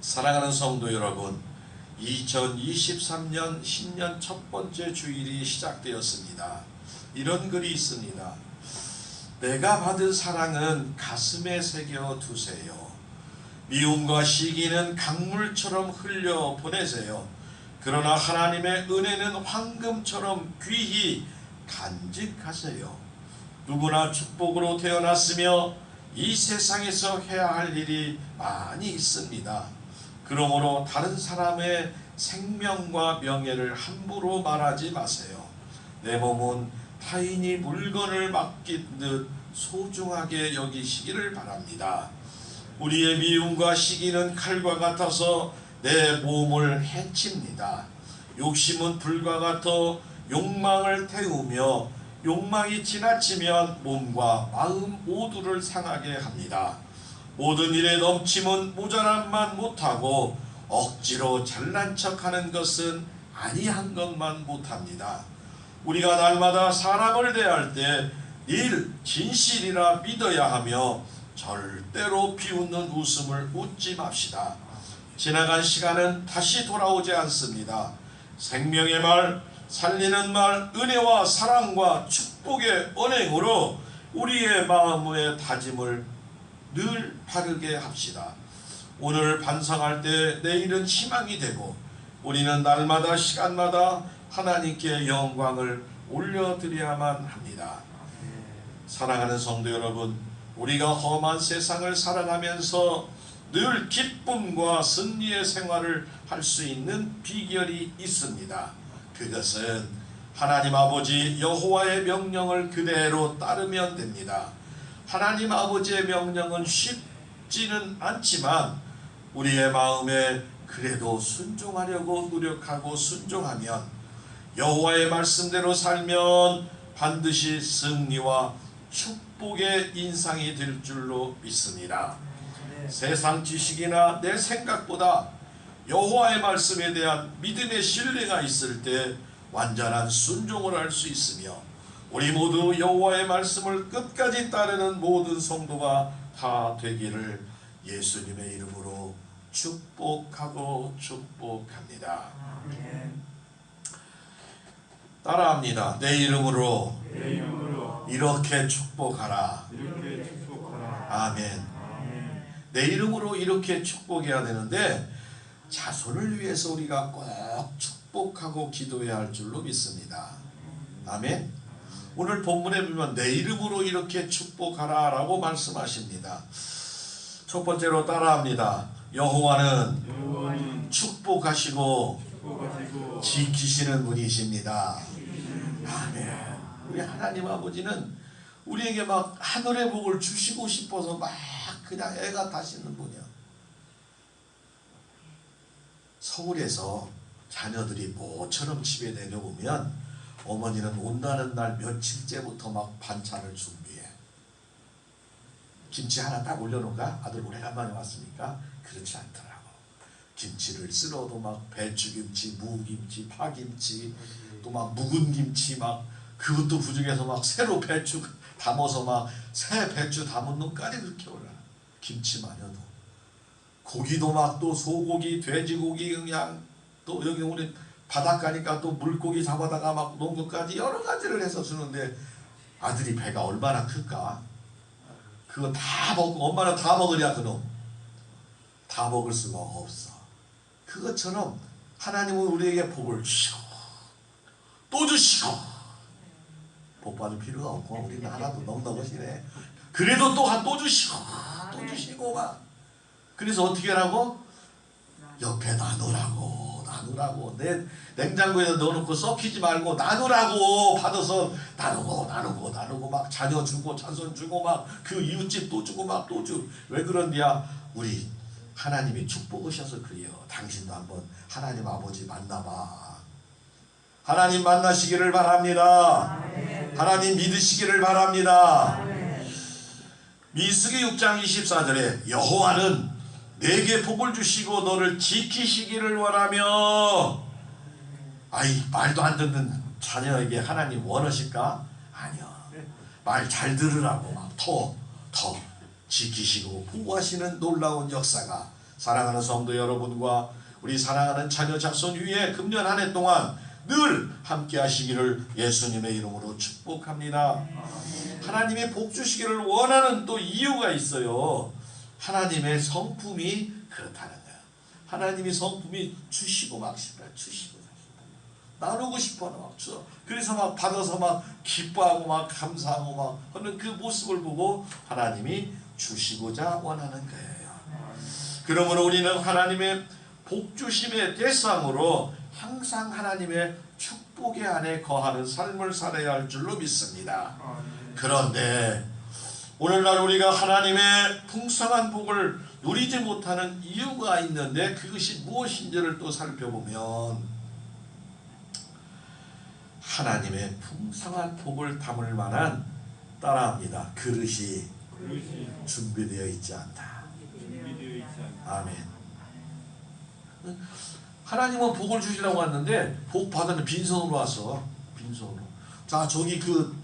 사랑하는 성도 여러분, 2023년 신년 첫 번째 주일이 시작되었습니다. 이런 글이 있습니다. 내가 받은 사랑은 가슴에 새겨 두세요. 미움과 시기는 강물처럼 흘려 보내세요. 그러나 하나님의 은혜는 황금처럼 귀히 간직하세요. 누구나 축복으로 태어났으며 이 세상에서 해야 할 일이 많이 있습니다. 그러므로 다른 사람의 생명과 명예를 함부로 말하지 마세요. 내 몸은 타인이 물건을 맡기듯 소중하게 여기시기를 바랍니다. 우리의 미움과 시기는 칼과 같아서 내 몸을 해칩니다. 욕심은 불과 같아 욕망을 태우며 욕망이 지나치면 몸과 마음 모두를 상하게 합니다. 모든 일에 넘침은 모자람만 못하고 억지로 잘난 척하는 것은 아니한 것만 못합니다. 우리가 날마다 사람을 대할 때 늘 진실이라 믿어야 하며 절대로 비웃는 웃음을 웃지 맙시다. 지나간 시간은 다시 돌아오지 않습니다. 생명의 말, 살리는 말, 은혜와 사랑과 축복의 언행으로 우리의 마음의 다짐을 늘 바르게 합시다. 오늘 반성할 때 내일은 희망이 되고 우리는 날마다 시간마다 하나님께 영광을 올려드려야만 합니다. 사랑하는 성도 여러분, 우리가 험한 세상을 살아가면서 늘 기쁨과 승리의 생활을 할 수 있는 비결이 있습니다. 그것은 하나님 아버지 여호와의 명령을 그대로 따르면 됩니다. 하나님 아버지의 명령은 쉽지는 않지만 우리의 마음에 그래도 순종하려고 노력하고 순종하면 여호와의 말씀대로 살면 반드시 승리와 축복의 인상이 될 줄로 믿습니다. 세상 지식이나 내 생각보다 여호와의 말씀에 대한 믿음의 신뢰가 있을 때 완전한 순종을 할 수 있으며 우리 모두 여호와의 말씀을 끝까지 따르는 모든 성도가 다 되기를 예수님의 이름으로 축복하고 축복합니다. 따라합니다. 내 이름으로 이렇게 축복하라. 아멘. 내 이름으로 이렇게 축복해야 되는데 자손을 위해서 우리가 꼭 축복하고 기도해야 할 줄로 믿습니다. 아멘. 오늘 본문에 보면 내 이름으로 이렇게 축복하라 라고 말씀하십니다. 첫 번째로 따라합니다. 여호와는 축복하시고 지키시는 분이십니다. 아멘. 우리 하나님 아버지는 우리에게 막 하늘의 복을 주시고 싶어서 막 그냥 애가 타시는 분이야. 서울에서 자녀들이 모처럼 집에 내려오면 어머니는 온다는 날 며칠째부터 막 반찬을 준비해. 김치 하나 딱 올려놓을까? 아들 오래간만에 왔으니까. 그렇지 않더라고. 김치를 쓸어도 막 배추김치, 무김치, 파김치, 또 막 묵은 김치 막 그것도 부족해서 막 새로 배추 담아서 막 새 배추 담은 놈까지 그렇게 올라. 김치마녀도 고기도 막 또 소고기, 돼지고기 그냥 또 여기 우리 바닷가니까 또 물고기 잡아다가 막 놓은 것까지 여러 가지를 해서 주는데 아들이 배가 얼마나 클까? 그거 다 먹고 엄마는 다 먹으랴 그놈. 다 먹을 수가 없어. 그것처럼 하나님은 우리에게 복을 주시고 또 주시고 복 받을 필요가 없고 우리는 하나도 넉넉하시네. 그래도 또 주시고 또 주시고 막 그래서 어떻게 하라고? 옆에 나누라고 내 냉장고에 넣어놓고 썩히지 말고 나누라고. 받아서 나누고 막 자녀 주고 자손 주고 막 그 이웃집 또 주고 막 또 주. 왜 그런데야? 우리 하나님이 축복하셔서 그래요. 당신도 한번 하나님 아버지 만나봐. 하나님 만나시기를 바랍니다. 하나님 믿으시기를 바랍니다. 민수기 6장 24절에 여호와는 내게 복을 주시고 너를 지키시기를 원하며. 아이 말도 안 듣는 자녀에게 하나님 원하실까? 아니요. 말 잘 들으라고 막 더 지키시고 보호하시는 놀라운 역사가 사랑하는 성도 여러분과 우리 사랑하는 자녀 자손 위에 금년 한 해 동안 늘 함께 하시기를 예수님의 이름으로 축복합니다. 하나님의 복 주시기를 원하는 또 이유가 있어요. 하나님의 성품이 그렇다는 거예요. 하나님이 성품이 주시고 막 주시고 나누고 싶어 막 줘. 그래서 막 받아서 막 기뻐하고 막 감사하고 막 하는 그 모습을 보고 하나님이 주시고자 원하는 거예요. 그러므로 우리는 하나님의 복주심의 대상으로 항상 하나님의 축복의 안에 거하는 삶을 살아야 할 줄로 믿습니다. 그런데 오늘날 우리가 하나님의 풍성한 복을 누리지 못하는 이유가 있는데 그것이 무엇인지를 또 살펴보면 하나님의 풍성한 복을 담을 만한 따라합니다. 그릇이 준비되어 있지 않다. 아멘. 하나님은 복을 주시라고 왔는데 복 받으면 빈손으로 왔어. 빈손으로. 자, 저기 그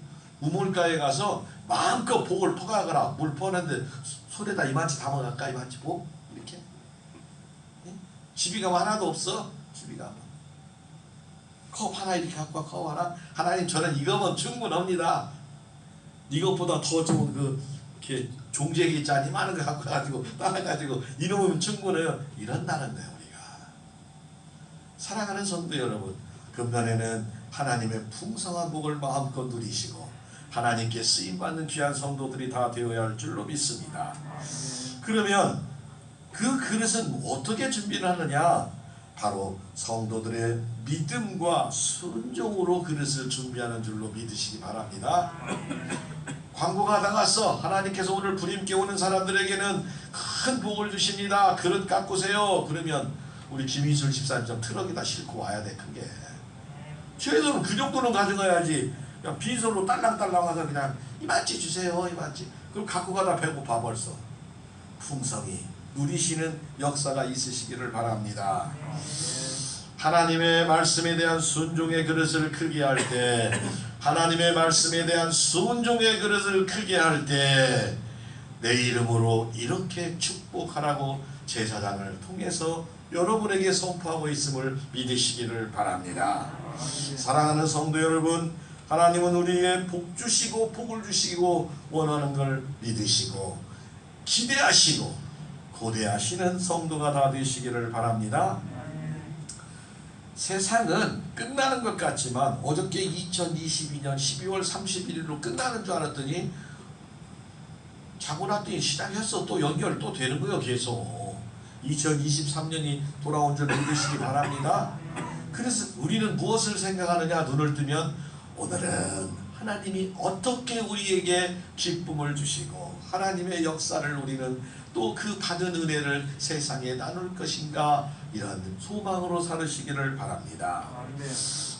우물가에 가서 마음껏 복을 퍼가거라. 물 퍼는데 손에다 이만치 담아갈까? 이만치 복? 이렇게. 집이 가면 하나도 없어. 집이 가면 컵 하나 이렇게 갖고 와. 컵 하나. 하나님 저는 이거면 충분합니다. 이것보다 더 좋은 그 이렇게 종제기 잔이 많은 거 갖고 가지고 따라가지고 이러면 충분해요. 이런다는 거예요. 사랑하는 성도 여러분, 금년에는 하나님의 풍성한 복을 마음껏 누리시고 하나님께 쓰임받는 귀한 성도들이 다 되어야 할 줄로 믿습니다. 그러면 그 그릇은 어떻게 준비를 하느냐? 바로 성도들의 믿음과 순종으로 그릇을 준비하는 줄로 믿으시기 바랍니다. 광고가 나갔어. 하나님께서 오늘 부림께 오는 사람들에게는 큰 복을 주십니다. 그릇 가꾸세요. 그러면 우리 김희술 집사님처럼 트럭에다 싣고 와야 돼. 크게 최소한 그 정도는 가져가야지. 그냥 빈손으로 딸랑딸랑 와서 그냥 이만치 주세요 이만치. 그럼 갖고 가다 배고파 벌써. 풍성히 누리시는 역사가 있으시기를 바랍니다. 하나님의 말씀에 대한 순종의 그릇을 크게 할 때, 하나님의 말씀에 대한 순종의 그릇을 크게 할 때 내 이름으로 이렇게 축복하라고 제사장을 통해서 여러분에게 선포하고 있음을 믿으시기를 바랍니다. 사랑하는 성도 여러분, 하나님은 우리에게 복 주시고 복을 주시고 원하는 걸 믿으시고 기대하시고 고대하시는 성도가 다 되시기를 바랍니다. 세상은 끝나는 것 같지만 어저께 2022년 12월 31일로 끝나는 줄 알았더니 자고 났더니 시작했어. 또 연결 또 되는 거예요. 계속 2023년이 돌아온 줄 믿으시기 바랍니다. 그래서 우리는 무엇을 생각하느냐? 눈을 뜨면 오늘은 하나님이 어떻게 우리에게 기쁨을 주시고 하나님의 역사를 우리는 또 그 받은 은혜를 세상에 나눌 것인가, 이런 소망으로 살으시기를 바랍니다.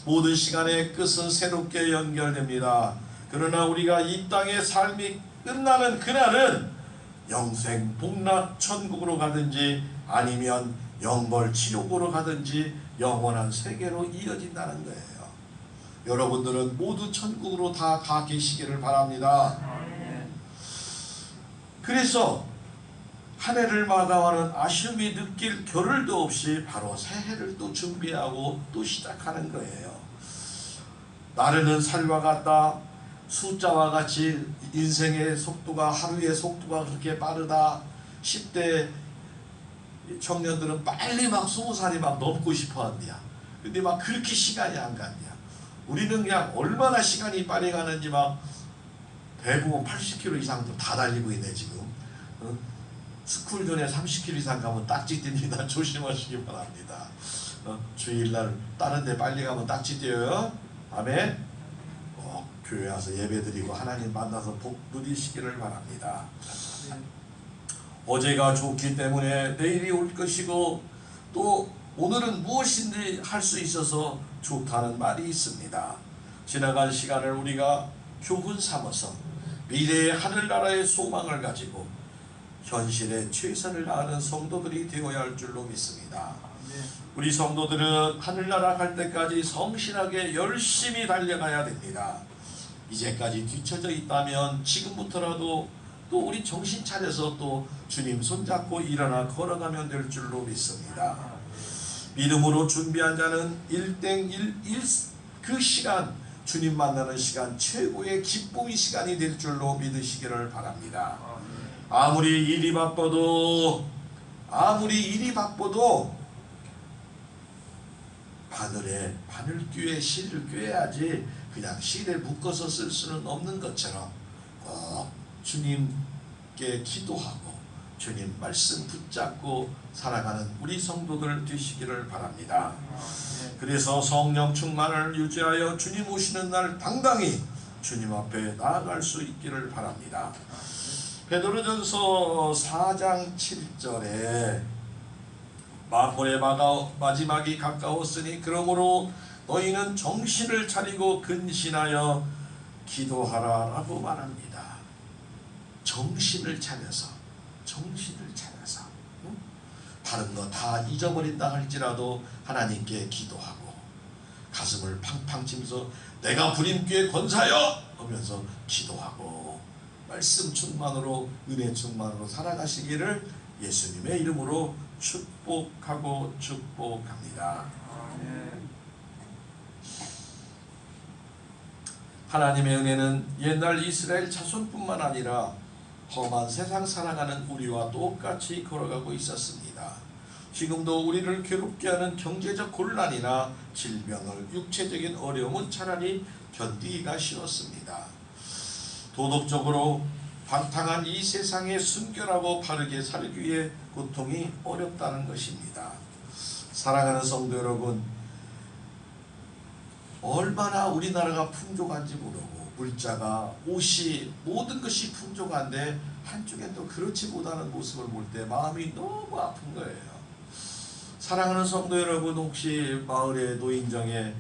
모든 시간의 끝은 새롭게 연결됩니다. 그러나 우리가 이 땅의 삶이 끝나는 그날은 영생 복락 천국으로 가든지 아니면 영벌 지옥으로 가든지 영원한 세계로 이어진다는 거예요. 여러분들은 모두 천국으로 다 가 계시기를 바랍니다. 그래서 한 해를 마감하는 아쉬움이 느낄 겨를도 없이 바로 새해를 또 준비하고 또 시작하는 거예요. 나르는 살과 같다. 숫자와 같이 인생의 속도가, 하루의 속도가 그렇게 빠르다. 10대 청년들은 빨리 막 20살이 막 넘고 싶어 한대요. 근데 막 그렇게 시간이 안 간대요. 우리는 그냥 얼마나 시간이 빨리 가는지 막 대부분 80km 이상도 다 달리고 있네 지금. 스쿨 존에 30km 이상 가면 딱지 띱니다. 조심하시기 바랍니다. 주일날 다른 데 빨리 가면 딱지 떼어요. 아멘. 교회 와서 예배드리고 하나님 만나서 복 누리시기를 바랍니다. 어제가 좋기 때문에 내일이 올 것이고 또 오늘은 무엇인지 할 수 있어서 좋다는 말이 있습니다. 지나간 시간을 우리가 교훈 삼아서 미래의 하늘나라의 소망을 가지고 현실에 최선을 다하는 성도들이 되어야 할 줄로 믿습니다. 우리 성도들은 하늘나라 갈 때까지 성실하게 열심히 달려가야 됩니다. 이제까지 뒤처져 있다면 지금부터라도 또 우리 정신 차려서 또 주님 손잡고 일어나 걸어가면 될 줄로 믿습니다. 믿음으로 준비한 자는 그 시간, 주님 만나는 시간, 최고의 기쁨의 시간이 될 줄로 믿으시기를 바랍니다. 아무리 일이 바빠도 바늘귀에 실을 꿰야지 그냥 실에 묶어서 쓸 수는 없는 것처럼 꼭 주님께 기도하고 주님 말씀 붙잡고 살아가는 우리 성도들 되시기를 바랍니다. 그래서 성령 충만을 유지하여 주님 오시는 날 당당히 주님 앞에 나아갈 수 있기를 바랍니다. 베드로전서 4장 7절에 만물의 마지막이 가까웠으니 그러므로 너희는 정신을 차리고 근신하여 기도하라 라고 말합니다. 정신을 차려서 다른 거 다 잊어버린다 할지라도 하나님께 기도하고 가슴을 팡팡 치면서 내가 불임귀의 권사여 하면서 기도하고 말씀 충만으로 은혜 충만으로 살아가시기를 예수님의 이름으로 축복하고 축복합니다. 하나님의 은혜는 옛날 이스라엘 자손뿐만 아니라 험한 세상 살아가는 우리와 똑같이 걸어가고 있었습니다. 지금도 우리를 괴롭게 하는 경제적 곤란이나 질병을, 육체적인 어려움은 차라리 견디기가 쉬웠습니다. 도덕적으로 방탕한 이 세상에 순결하고 바르게 살기 위해 고통이 어렵다는 것입니다. 사랑하는 성도 여러분, 얼마나 우리나라가 풍족한지 모르고 물자가, 옷이, 모든 것이 풍족한데 한쪽엔 또 그렇지 못하는 모습을 볼 때 마음이 너무 아픈 거예요. 사랑하는 성도 여러분, 혹시 마을의 노인정에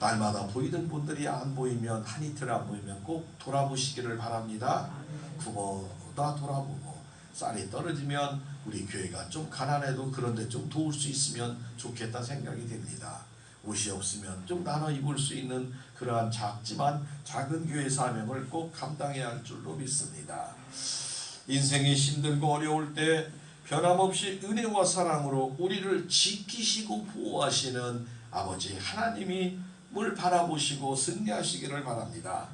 날마다 보이던 분들이 안 보이면, 한 이틀 안 보이면 꼭 돌아보시기를 바랍니다. 부모다 돌아보고, 쌀이 떨어지면 우리 교회가 좀 가난해도 그런데 좀 도울 수 있으면 좋겠다 생각이 됩니다. 옷이 없으면 좀 나눠 입을 수 있는 그러한 작지만 작은 교회 사명을 꼭 감당해야 할 줄로 믿습니다. 인생이 힘들고 어려울 때 변함없이 은혜와 사랑으로 우리를 지키시고 보호하시는 아버지 하나님을 바라보시고 승리하시기를 바랍니다.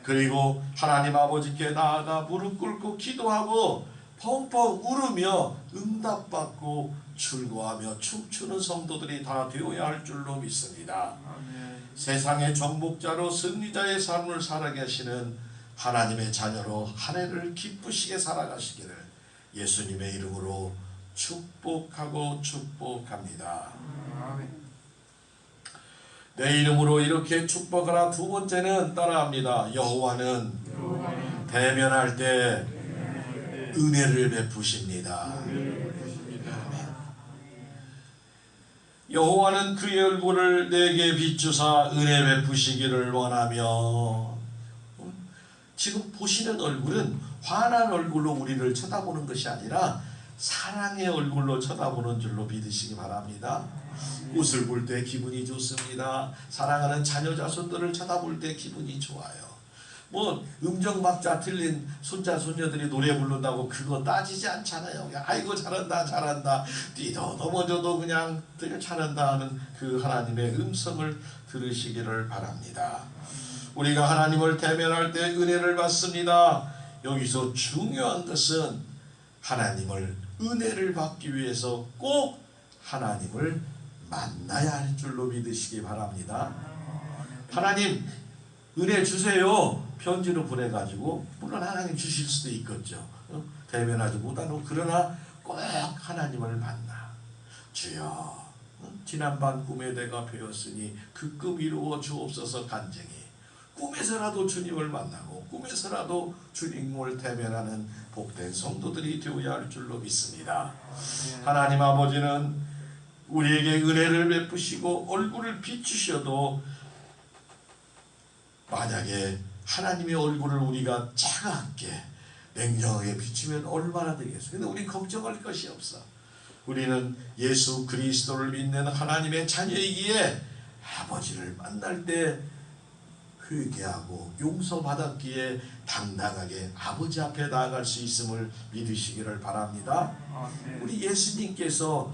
그리고 하나님 아버지께 나아가 무릎 꿇고 기도하고 펑펑 울으며 응답받고 즐거워하며 춤추는 성도들이 다 되어야 할 줄로 믿습니다. 세상의 정복자로 승리자의 삶을 살아계시는 하나님의 자녀로 한 해를 기쁘시게 살아가시기를 예수님의 이름으로 축복하고 축복합니다. 내 이름으로 이렇게 축복하라. 두 번째는 따라합니다. 여호와는 대면할 때 은혜를 베푸십니다. 여호와는 그의 얼굴을 내게 비추사 은혜 베푸시기를 원하며, 지금 보시는 얼굴은 환한 얼굴로 우리를 쳐다보는 것이 아니라 사랑의 얼굴로 쳐다보는 줄로 믿으시기 바랍니다. 옷을 볼 때 기분이 좋습니다. 사랑하는 자녀 자손들을 쳐다볼 때 기분이 좋아요. 뭐 음정박자 틀린 손자 손녀들이 노래 부른다고 그거 따지지 않잖아요. 그냥 아이고 잘한다 잘한다, 뛰도 넘어져도 그냥 잘한다 하는 그 하나님의 음성을 들으시기를 바랍니다. 우리가 하나님을 대면할 때 은혜를 받습니다. 여기서 중요한 것은 하나님을, 은혜를 받기 위해서 꼭 하나님을 만나야 할 줄로 믿으시기 바랍니다. 하나님 은혜 주세요 편지로 보내가지고 물론 하나님 주실 수도 있겠죠. 대면하지 못하고, 그러나 꼭 하나님을 만나. 주여, 지난밤 꿈에 내가 배웠으니 그 꿈 이루어 주옵소서. 간증히 꿈에서라도 주님을 만나고 꿈에서라도 주님을 대면하는 복된 성도들이 되어야 할 줄로 믿습니다. 하나님 아버지는 우리에게 은혜를 베푸시고 얼굴을 비추셔도, 만약에 하나님의 얼굴을 우리가 차갑게 냉정하게 비추면 얼마나 되겠어요. 근데 우리 걱정할 것이 없어. 우리는 예수 그리스도를 믿는 하나님의 자녀이기에 아버지를 만날 때 회개하고 용서받았기에 당당하게 아버지 앞에 나아갈 수 있음을 믿으시기를 바랍니다. 우리 예수님께서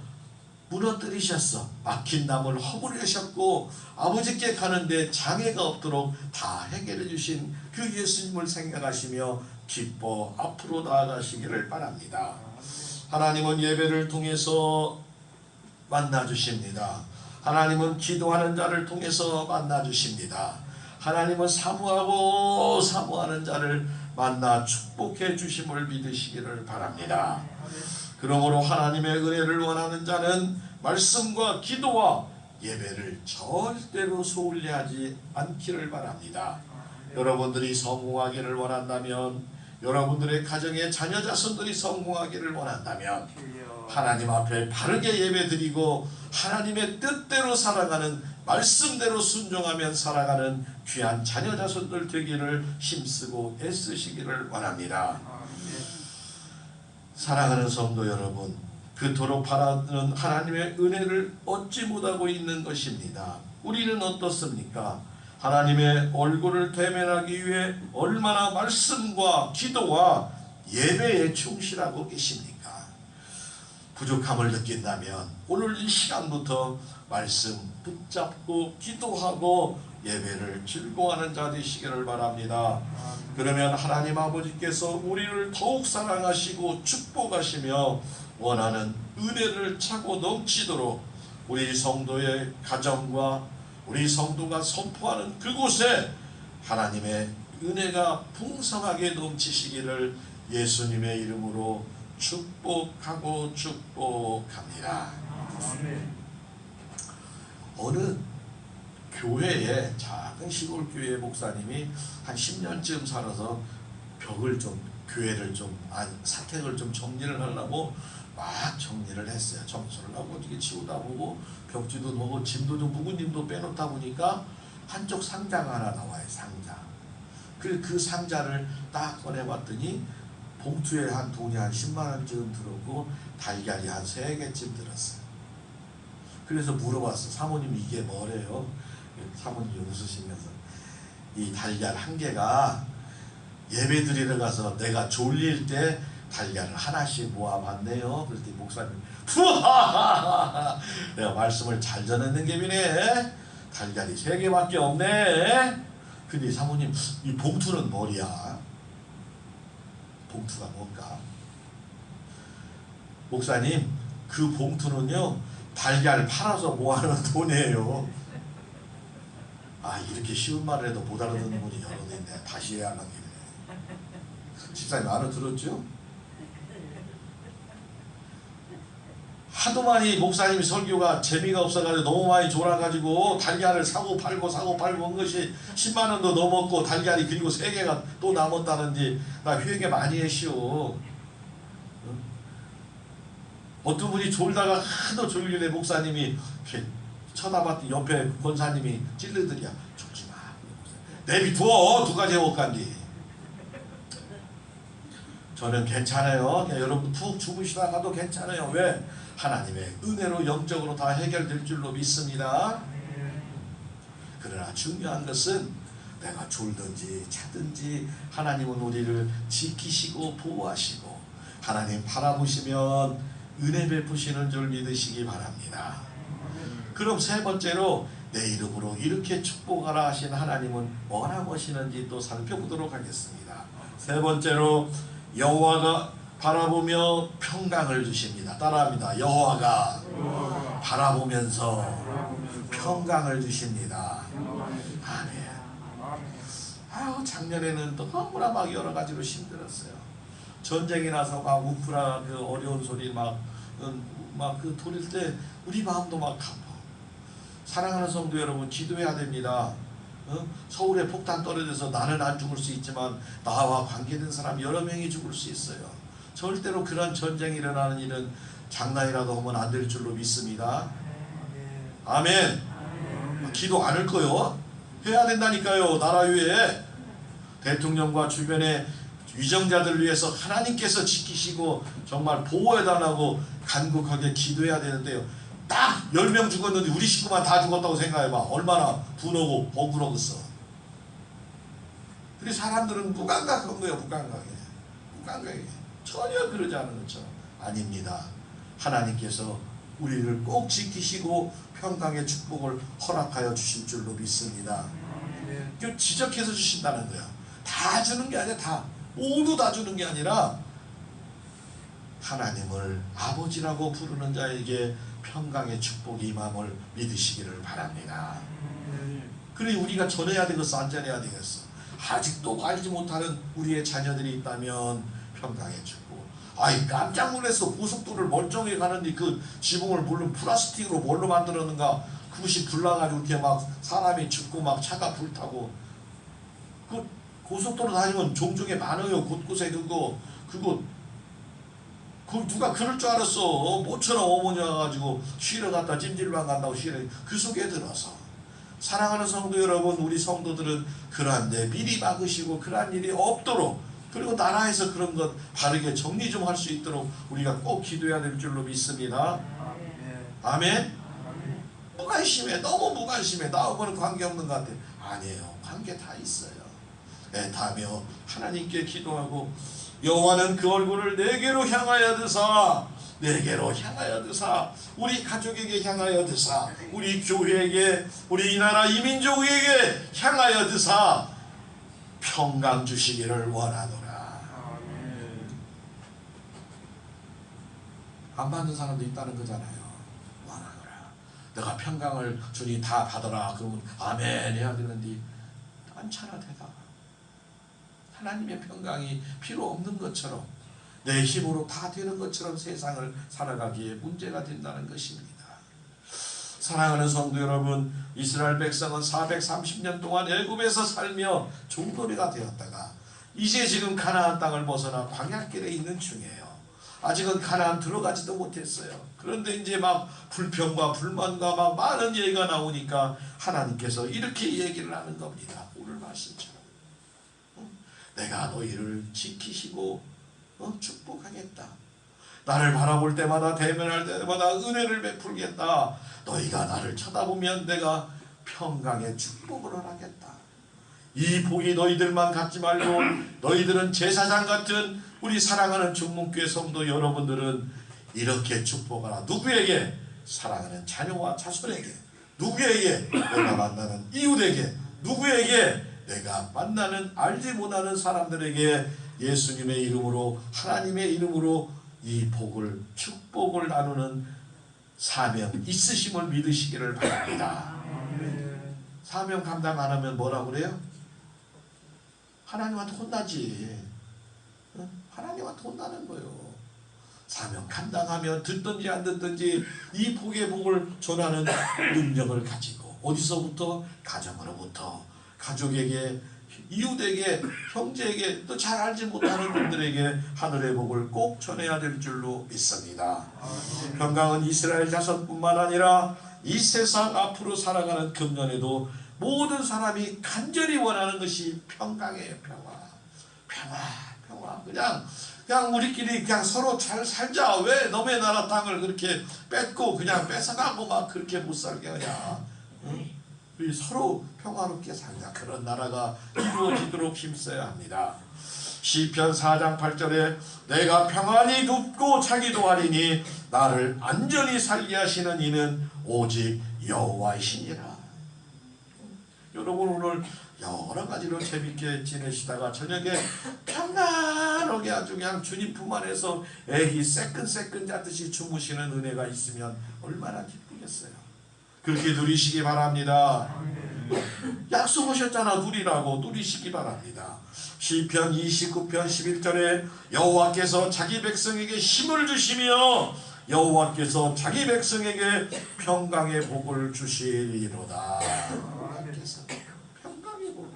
무너뜨리셨어. 막힌 담을 허물으셨고 아버지께 가는데 장애가 없도록 다 해결해 주신 그 예수님을 생각하시며 기뻐 앞으로 나아가시기를 바랍니다. 하나님은 예배를 통해서 만나주십니다. 하나님은 기도하는 자를 통해서 만나주십니다. 하나님은 사모하고 사모하는 자를 만나 축복해 주심을 믿으시기를 바랍니다. 그러므로 하나님의 은혜를 원하는 자는 말씀과 기도와 예배를 절대로 소홀히하지 않기를 바랍니다. 여러분들이 성공하기를 원한다면, 여러분들의 가정의 자녀 자손들이 성공하기를 원한다면 하나님 앞에 바르게 예배드리고 하나님의 뜻대로 살아가는, 말씀대로 순종하면 살아가는 귀한 자녀 자손들 되기를 힘쓰고 애쓰시기를 원합니다. 사랑하는 성도 여러분, 그토록 바라는 하나님의 은혜를 얻지 못하고 있는 것입니다. 우리는 어떻습니까? 하나님의 얼굴을 대면하기 위해 얼마나 말씀과 기도와 예배에 충실하고 계십니까? 부족함을 느낀다면 오늘 이 시간부터 말씀 붙잡고 기도하고 예배를 즐거워하는 자 되시기를 바랍니다. 그러면 하나님 아버지께서 우리를 더욱 사랑하시고 축복하시며 원하는 은혜를 차고 넘치도록 우리 성도의 가정과 우리 성도가 선포하는 그곳에 하나님의 은혜가 풍성하게 넘치시기를 예수님의 이름으로 축복하고 축복합니다. 어느 교회에, 작은 시골 교회 목사님이 한 10년쯤 살아서 벽을 좀, 교회를 좀, 사택을 좀 정리를 하려고 막 정리를 했어요. 청소를 하고 이게 치우다 보고 벽지도 놓고 짐도 좀 묵은 짐도 빼놓다 보니까 한쪽 상자가 하나 나와요. 상자. 그 상자를 딱 꺼내봤더니 봉투에 한 돈이 한 10만 원쯤 들었고 달걀이 한 3개쯤 들었어요. 그래서 물어봤어. 사모님 이게 뭐래요? 사모님이 웃으시면서 이 달걀 한 개가 예배 드리러 가서 내가 졸릴 때 달걀을 하나씩 모아봤네요. 그랬더니 목사님 푸하하하 내가 말씀을 잘 전했는 게이네. 달걀이 3개밖에 없네. 근데 사모님 이 봉투는 뭐야? 봉투가 뭘까? 목사님 그 봉투는요 달걀 팔아서 모아놓은 돈이에요. 아 이렇게 쉬운 말을 해도 못 알아듣는 분이 여러 있네. 다시 해야 하는 길이네. 집사님 알아들었죠? 하도 많이 목사님 설교가 재미가 없어가지고 너무 많이 졸아가지고 달걀을 사고 팔고 한 것이 10만 원도 넘었고 달걀이 그리고 3개가 또 남았다는데 나 회개 많이 했시오. 어떤 분이 졸다가 하도 졸길래 목사님이 쳐다봤더니 옆에 권사님이 찔르더리야. 졸지마 내비두어 누가 제목간디. 저는 괜찮아요. 그냥 여러분 푹 주무시다가도 괜찮아요. 왜? 하나님의 은혜로 영적으로 다 해결될 줄로 믿습니다. 그러나 중요한 것은 내가 졸든지 자든지 하나님은 우리를 지키시고 보호하시고 하나님 바라보시면 은혜 베푸시는 줄 믿으시기 바랍니다. 그럼 3번째로 내 이름으로 이렇게 축복하라 하신 하나님은 뭐라고 하시는지 또 살펴보도록 하겠습니다. 3번째로 여호와가 바라보며 평강을 주십니다. 따라합니다. 여호와가 바라보면서 평강을 주십니다. 아멘. 아유 작년에는 너무나 막 여러 가지로 힘들었어요. 전쟁이 나서 막 우크라 그 어려운 소리 막 그 돌릴 때 우리 마음도 막 아파. 사랑하는 성도 여러분 기도해야 됩니다. 서울에 폭탄 떨어져서 나는 안 죽을 수 있지만 나와 관계된 사람 여러 명이 죽을 수 있어요. 절대로 그런 전쟁이 일어나는 일은 장난이라도 하면 안 될 줄로 믿습니다. 아멘. 기도 안 할 거요? 해야 된다니까요. 나라 위에 대통령과 주변의 위정자들 위해서 하나님께서 지키시고 정말 보호해달라고 간곡하게 기도해야 되는데요. 딱 10명 죽었는데 우리 식구만 다 죽었다고 생각해봐. 얼마나 분하고 억울하겠어. 그리고 사람들은 무감각한 거예요. 무감각해. 전혀 그러지 않은 것처럼. 아닙니다. 하나님께서 우리를 꼭 지키시고 평강의 축복을 허락하여 주실 줄로 믿습니다. 그 지적해서 주신다는 거야. 다 주는 게 아니라 다 모두 다 주는 게 아니라 하나님을 아버지라고 부르는 자에게 평강의 축복이 임함을 믿으시기를 바랍니다. 그래 우리가 전해야 되겠어, 안 전해야 되겠어? 아직도 알지 못하는 우리의 자녀들이 있다면 평강의 축복. 아이 깜짝 놀랐어. 고속도로를 멀쩡히 가는데 그 지붕을 물론 플라스틱으로 뭘로 만들었는가? 그것이 불나가지고 이렇게 막 사람이 죽고 막 차가 불타고. 그 고속도로 다니면 종종에 많아요. 곳곳에 그거 누가 그럴 줄 알았어. 모처럼 어머니 와가지고 쉬러 갔다 찜질방 간다고 쉬러. 그 속에 들어서 사랑하는 성도 여러분, 우리 성도들은 그러한데 미리 막으시고 그러한 일이 없도록, 그리고 나라에서 그런 것 바르게 정리 좀 할 수 있도록 우리가 꼭 기도해야 될 줄로 믿습니다. 아멘. 무관심해. 너무 무관심해. 나하고는 관계없는 것 같아. 아니에요. 관계 다 있어요. 애타며 하나님께 기도하고, 여호와는 그 얼굴을 내게로 향하여 드사, 우리 가족에게 향하여 드사, 우리 교회에게, 우리 이 나라 이민족에게 향하여 드사 평강 주시기를 원하노라. 안 받는 사람도 있다는 거잖아요. 원하노라. 내가 평강을 주니 다 받아라 그러면 아멘 해야 되는데 않잖아. 대답. 하나님의 평강이 필요 없는 것처럼, 내 힘으로 다 되는 것처럼 세상을 살아가기에 문제가 된다는 것입니다. 사랑하는 성도 여러분, 이스라엘 백성은 430년 동안 애굽에서 살며 종놀이가 되었다가 이제 지금 가나안 땅을 벗어나 광야길에 있는 중이에요. 아직은 가나안 들어가지도 못했어요. 그런데 이제 막 불평과 불만과 막 많은 얘기가 나오니까 하나님께서 이렇게 얘기를 하는 겁니다. 오늘 말씀처럼. 내가 너희를 지키시고 축복하겠다. 나를 바라볼 때마다, 대면할 때마다 은혜를 베풀겠다. 너희가 나를 쳐다보면 내가 평강의 축복을 허락하겠다. 이 복이 너희들만 갖지 말고 너희들은 제사장 같은 우리 사랑하는 중문교회 성도 여러분들은 이렇게 축복하라. 누구에게? 사랑하는 자녀와 자손에게. 누구에게? 내가 만나는 이웃에게. 누구에게? 내가 만나는 알지 못하는 사람들에게 예수님의 이름으로, 하나님의 이름으로 이 복을, 축복을 나누는 사명 있으심을 믿으시기를 바랍니다. 사명 감당 안 하면 뭐라고 그래요? 하나님한테 혼나지. 하나님한테 혼나는 거예요. 사명 감당하면 듣든지 안 듣든지 이 복의 복을 전하는 능력을 가지고, 어디서부터? 가정으로부터, 가족에게, 이웃에게, 형제에게, 또 잘 알지 못하는 분들에게 하늘의 복을 꼭 전해야 될 줄로 믿습니다. 평강은 이스라엘 자손뿐만 아니라 이 세상 앞으로 살아가는 금년에도 모든 사람이 간절히 원하는 것이 평강이에요. 평화. 그냥 우리끼리 그냥 서로 잘 살자. 왜 남의 나라 땅을 그렇게 뺏고 그냥 뺏어가고 막 그렇게 못 살게 하냐. 우리 서로 평화롭게 살자. 그런 나라가 이루어지도록 힘써야 합니다. 시편 4장 8절에 내가 평안히 눕고 자기도 하리니 나를 안전히 살게 하시는 이는 오직 여호와이시니라. 여러분 오늘 여러 가지로 재밌게 지내시다가 저녁에 평안하게 아주 그냥 주님 품 안에서 애기 새끈새끈 자듯이 주무시는 은혜가 있으면 얼마나 기쁘겠어요. 그렇게 누리시기 바랍니다. 약속하셨잖아. 누리시기 바랍니다. 시편 29편 11절에 여호와께서 자기 백성에게 힘을 주시며 여호와께서 자기 백성에게 평강의 복을 주시리로다. 평강의 복을.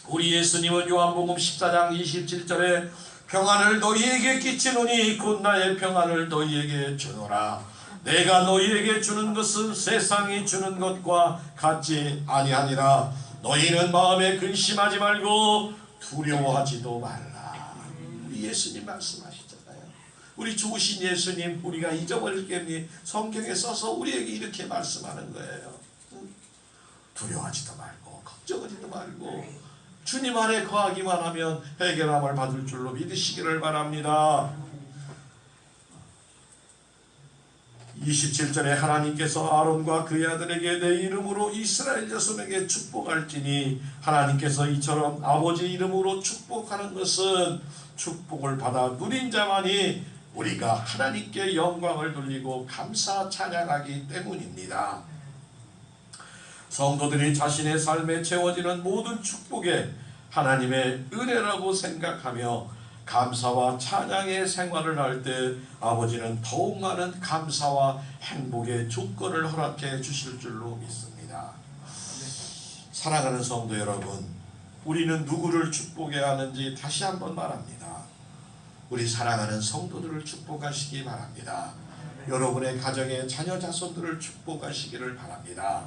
우리 예수님은 요한복음 14장 27절에 평안을 너희에게 끼치노니 곧 나의 평안을 너희에게 주노라. 내가 너희에게 주는 것은 세상이 주는 것과 같지 아니하니라. 너희는 마음에 근심하지 말고 두려워하지도 말라. 우리 예수님 말씀하시잖아요. 우리 좋으신 예수님, 우리가 잊어버릴 게 없니? 성경에 써서 우리에게 이렇게 말씀하는 거예요. 두려워하지도 말고 걱정하지도 말고 주님 안에 거하기만 하면 해결함을 받을 줄로 믿으시기를 바랍니다. 27절에 하나님께서 아론과 그의 아들에게 내 이름으로 이스라엘 자손에게 축복할지니 하나님께서 이처럼 아버지 이름으로 축복하는 것은 축복을 받아 누린 자만이 우리가 하나님께 영광을 돌리고 감사 찬양하기 때문입니다. 성도들이 자신의 삶에 채워지는 모든 축복에 하나님의 은혜라고 생각하며 감사와 찬양의 생활을 할 때 아버지는 더욱 많은 감사와 행복의 조건을 허락해 주실 줄로 믿습니다. 사랑하는 성도 여러분, 우리는 누구를 축복해야 하는지 다시 한번 말합니다. 우리 사랑하는 성도들을 축복하시기 바랍니다. 여러분의 가정의 자녀 자손들을 축복하시기를 바랍니다.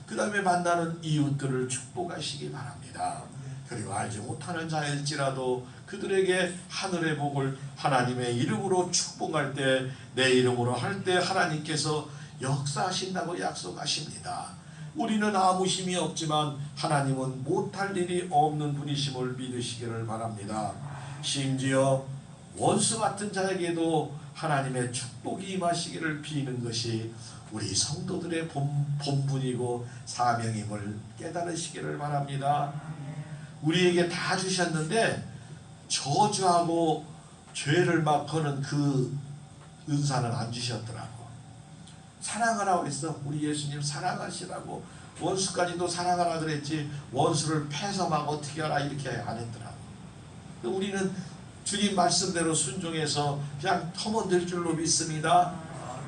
그 다음에 만나는 이웃들을 축복하시기 바랍니다. 그리고 알지 못하는 자일지라도 그들에게 하늘의 복을 하나님의 이름으로 축복할 때, 내 이름으로 할 때 하나님께서 역사하신다고 약속하십니다. 우리는 아무 힘이 없지만 하나님은 못할 일이 없는 분이심을 믿으시기를 바랍니다. 심지어 원수 같은 자에게도 하나님의 축복이 임하시기를 비는 것이 우리 성도들의 본분이고 사명임을 깨달으시기를 바랍니다. 우리에게 다 주셨는데 저주하고 죄를 막 거는 그 은사는 안 주셨더라고. 사랑하라고 했어. 우리 예수님 사랑하시라고. 원수까지도 사랑하라 그랬지 원수를 패서 막 어떻게 하라 이렇게 안 했더라고. 우리는 주님 말씀대로 순종해서 그냥 터먼들 줄로 믿습니다.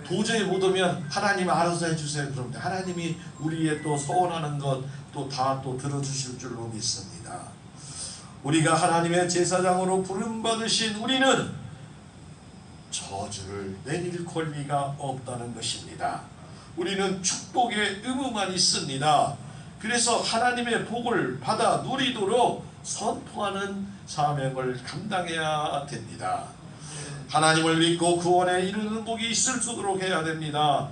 도저히 못 오면 하나님 알아서 해주세요. 그럼 하나님이 우리의 또 소원하는 것 또 다 또 들어주실 줄로 믿습니다. 우리가 하나님의 제사장으로 부름받으신 우리는 저주를 내릴 권리가 없다는 것입니다. 우리는 축복의 의무만 있습니다. 그래서 하나님의 복을 받아 누리도록 선포하는 사명을 감당해야 됩니다. 하나님을 믿고 구원에 이르는 복이 있을 수 있도록 해야 됩니다.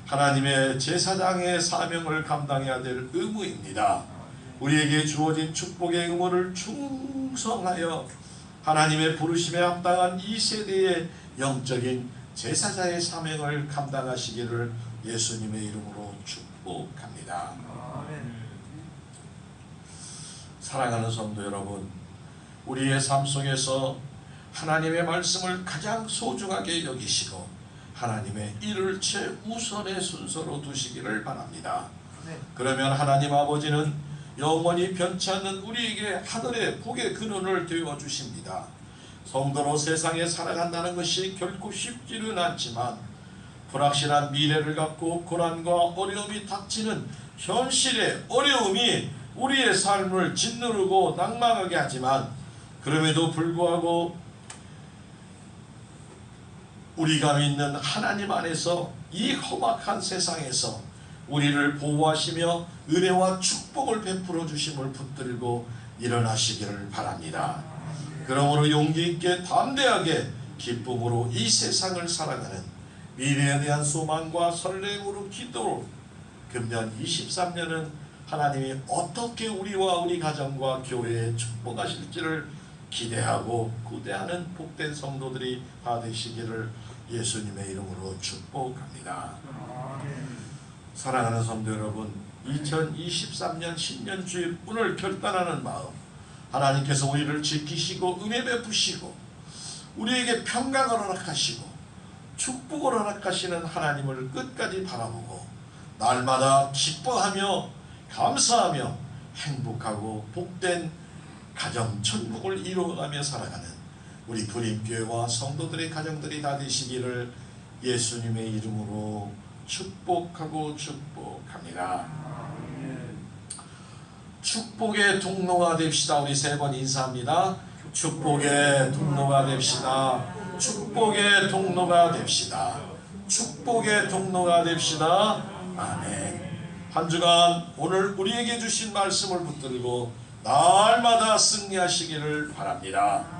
하나님의 제사장의 사명을 감당해야 될 의무입니다. 우리에게 주어진 축복의 의무를 충성하여 하나님의 부르심에 합당한 이 세대의 영적인 제사장의 사명을 감당하시기를 예수님의 이름으로 축복합니다. 사랑하는 성도 여러분, 우리의 삶 속에서 하나님의 말씀을 가장 소중하게 여기시고 하나님의 일을 최우선의 순서로 두시기를 바랍니다. 그러면 하나님 아버지는 영원히 변치 않는 우리에게 하늘의 복의 근원을 되어주십니다. 성도로 세상에 살아간다는 것이 결코 쉽지는 않지만 불확실한 미래를 갖고 고난과 어려움이 닥치는 현실의 어려움이 우리의 삶을 짓누르고 낭망하게 하지만 그럼에도 불구하고 우리가 믿는 하나님 안에서 이 험악한 세상에서 우리를 보호하시며 은혜와 축복을 베풀어 주심을 붙들고 일어나시기를 바랍니다. 그러므로 용기 있게 담대하게 기쁨으로 이 세상을 살아가는 미래에 대한 소망과 설렘으로 기도로 금년 23년은 하나님이 어떻게 우리와 우리 가정과 교회에 축복하실지를 기대하고 구대하는 복된 성도들이 다 되시기를 예수님의 이름으로 축복합니다. 사랑하는 성도 여러분, 2023년 신년주일 오늘 결단하는 마음, 하나님께서 우리를 지키시고 은혜 베푸시고 우리에게 평강을 허락하시고 축복을 허락하시는 하나님을 끝까지 바라보고 날마다 기뻐하며 감사하며 행복하고 복된 가정 천국을 이루어가며 살아가는 우리 부림교회와 성도들의 가정들이 다 되시기를 예수님의 이름으로 축복하고 축복합니다. 축복의 통로가 됩시다. 우리 세 번 인사합니다. 축복의 통로가 됩시다. 축복의 통로가 됩시다. 축복의 통로가 됩시다. 아멘. 한 주간 오늘 우리에게 주신 말씀을 붙들고 날마다 승리하시기를 바랍니다.